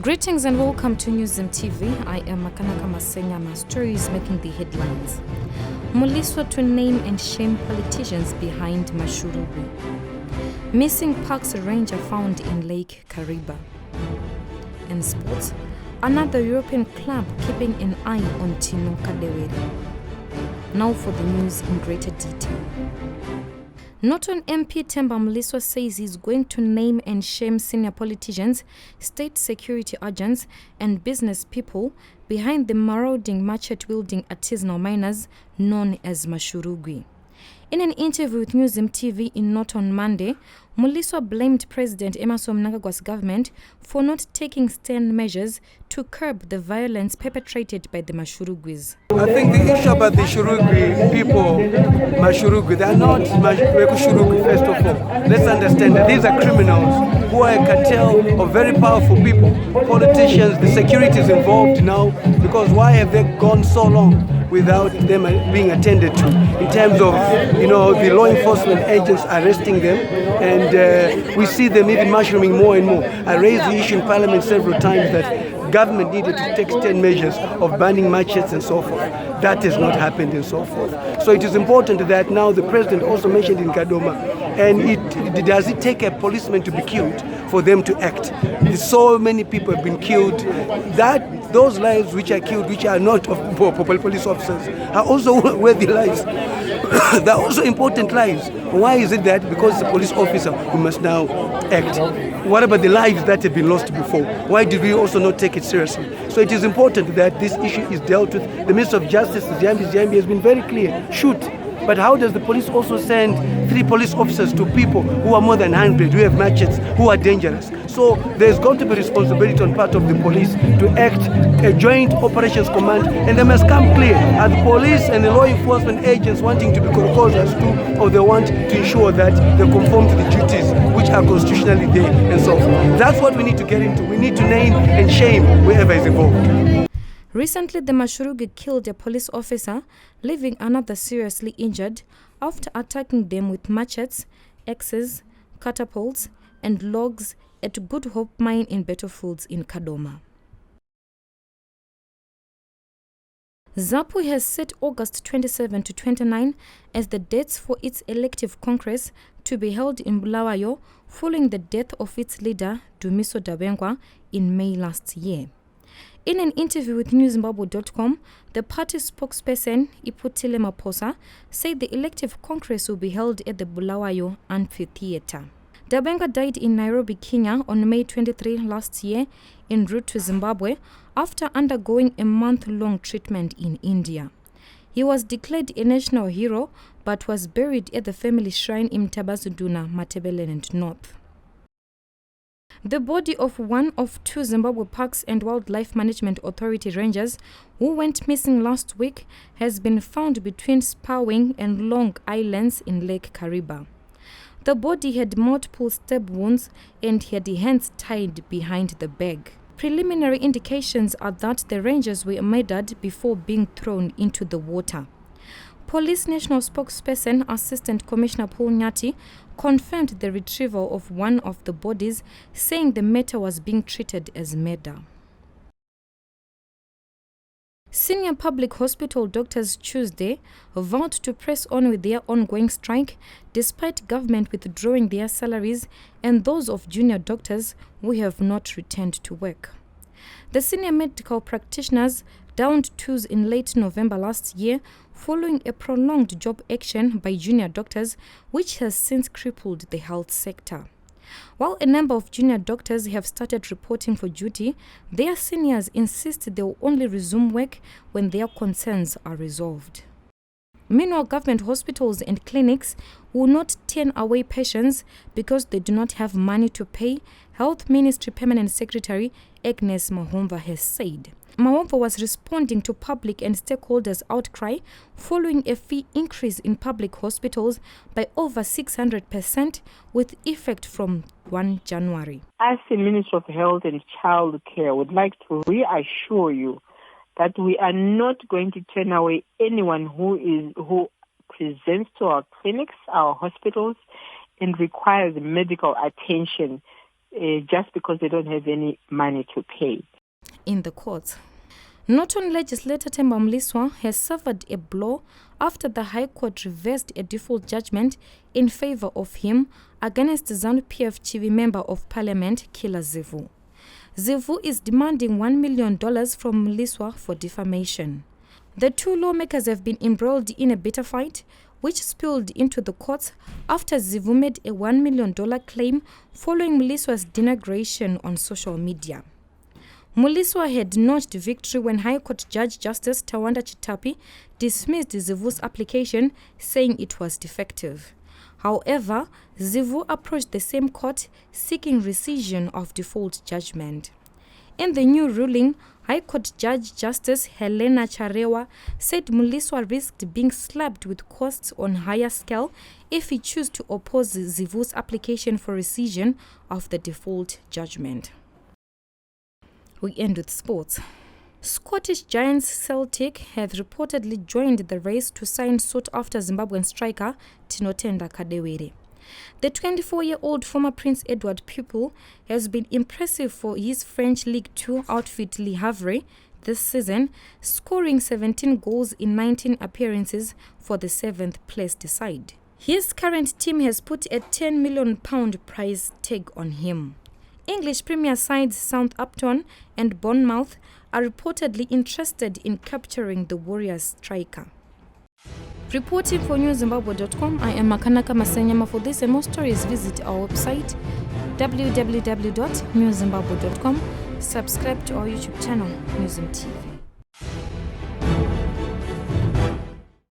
Greetings and welcome to Newsm TV. I am Makanaka Masenya. My story is making the headlines. Mliswa to name and shame politicians behind Mashurugwi. Missing parks ranger found in Lake Kariba. In sports, another European club keeping an eye on Tino Kadewere. Now for the news in greater detail. Norton MP Themba Mliswa says he's going to name and shame senior politicians, state security agents and business people behind the marauding machete-wielding artisanal miners known as Mashurugwi. In an interview with Newsm TV in Norton Monday, Mliswa blamed President Emmerson Mnangagwa's government for not taking stern measures to curb the violence perpetrated by the Mashurugwis. I think the issue about the Shurugwi people, Mashurugwi, they are not Shurugwi first of all. Let's understand that these are criminals who are a cartel of very powerful people, politicians, the security is involved now, because why have they gone so long without them being attended to in terms of, the law enforcement agents arresting them, and we see them even mushrooming more and more. I raised the issue in Parliament several times that government needed to take stern measures of banning machetes and so forth. That has not happened and so forth. So it is important that now the president also mentioned in Kadoma, and does it take a policeman to be killed for them to act? So many people have been killed. That those lives which are killed, which are not of police officers, are also worthy lives. They're also important lives. Why is it that because the police officer we must now act? What about the lives that have been lost before? Why did we also not take it seriously? So it is important that this issue is dealt with. The Minister of Justice, Ziyambi, has been very clear. Shoot. But how does the police also send 3 police officers to people who are more than 100, who have machetes, who are dangerous? So there's got to be responsibility on part of the police to act a joint operations command, and they must come clear. Are the police and the law enforcement agents wanting to be as to, or they want to ensure that they conform to the duties which are constitutionally there and so forth? That's what we need to get into. We need to name and shame whoever is involved. Recently, the Mashurugwi killed a police officer, leaving another seriously injured after attacking them with machetes, axes, catapults, and logs at Good Hope Mine in Battlefields in Kadoma. ZAPU has set August 27 to 29 as the dates for its elective congress to be held in Bulawayo following the death of its leader, Dumiso Dabengwa, in May last year. In an interview with newzimbabwe.com, the party spokesperson, Iputile Maposa, said the elective congress will be held at the Bulawayo Amphitheatre. Dabengwa died in Nairobi, Kenya on May 23 last year en route to Zimbabwe after undergoing a month-long treatment in India. He was declared a national hero but was buried at the family shrine in Mtabazuduna, Matabeleland North. The body of one of 2 Zimbabwe Parks and Wildlife Management Authority rangers who went missing last week has been found between Spawing and Long Islands in Lake Kariba. The body had multiple stab wounds and had hands tied behind the bag. Preliminary indications are that the rangers were murdered before being thrown into the water. Police National Spokesperson Assistant Commissioner Paul Nyati confirmed the retrieval of one of the bodies, saying the matter was being treated as murder. Senior public hospital doctors Tuesday vowed to press on with their ongoing strike despite government withdrawing their salaries and those of junior doctors who have not returned to work. The senior medical practitioners downed tools in late November last year following a prolonged job action by junior doctors, which has since crippled the health sector. While a number of junior doctors have started reporting for duty, their seniors insist they will only resume work when their concerns are resolved. Meanwhile, government hospitals and clinics will not turn away patients because they do not have money to pay, Health Ministry Permanent Secretary Agnes Mahomva has said. Mahomva was responding to public and stakeholders' outcry following a fee increase in public hospitals by over 600% with effect from 1 January. As the Minister of Health and Child Care, would like to reassure you that we are not going to turn away anyone who presents to our clinics, our hospitals, and requires medical attention. just because they don't have any money to pay. In the courts, Norton legislator Themba Mliswa has suffered a blow after the High Court reversed a default judgment in favor of him against ZANU-PF Chivi Member of Parliament Killer Zivu. Zivu is demanding $1 million from Mliswa for defamation. The two lawmakers have been embroiled in a bitter fight, which spilled into the courts after Zivu made a $1 million claim following Mliswa's denigration on social media. Mliswa had notched victory when High Court Judge Justice Tawanda Chitapi dismissed Zivu's application, saying it was defective. However, Zivu approached the same court seeking rescission of default judgment. In the new ruling, High Court Judge Justice Helena Charewa said Mliswa risked being slapped with costs on higher scale if he chose to oppose Zivu's application for rescission of the default judgment. We end with sports. Scottish giants Celtic have reportedly joined the race to sign sought-after Zimbabwean striker Tinotenda Kadewere. The 24-year-old former Prince Edward pupil has been impressive for his French League 2 outfit Le Havre this season, scoring 17 goals in 19 appearances for the 7th-placed side. His current team has put a £10 million price tag on him. English Premier sides Southampton and Bournemouth are reportedly interested in capturing the Warriors striker. Reporting for newszimbabwe.com, I am Makanaka Masenyama. For this and more stories, visit our website www.newszimbabwe.com. Subscribe to our YouTube channel, Newzim TV.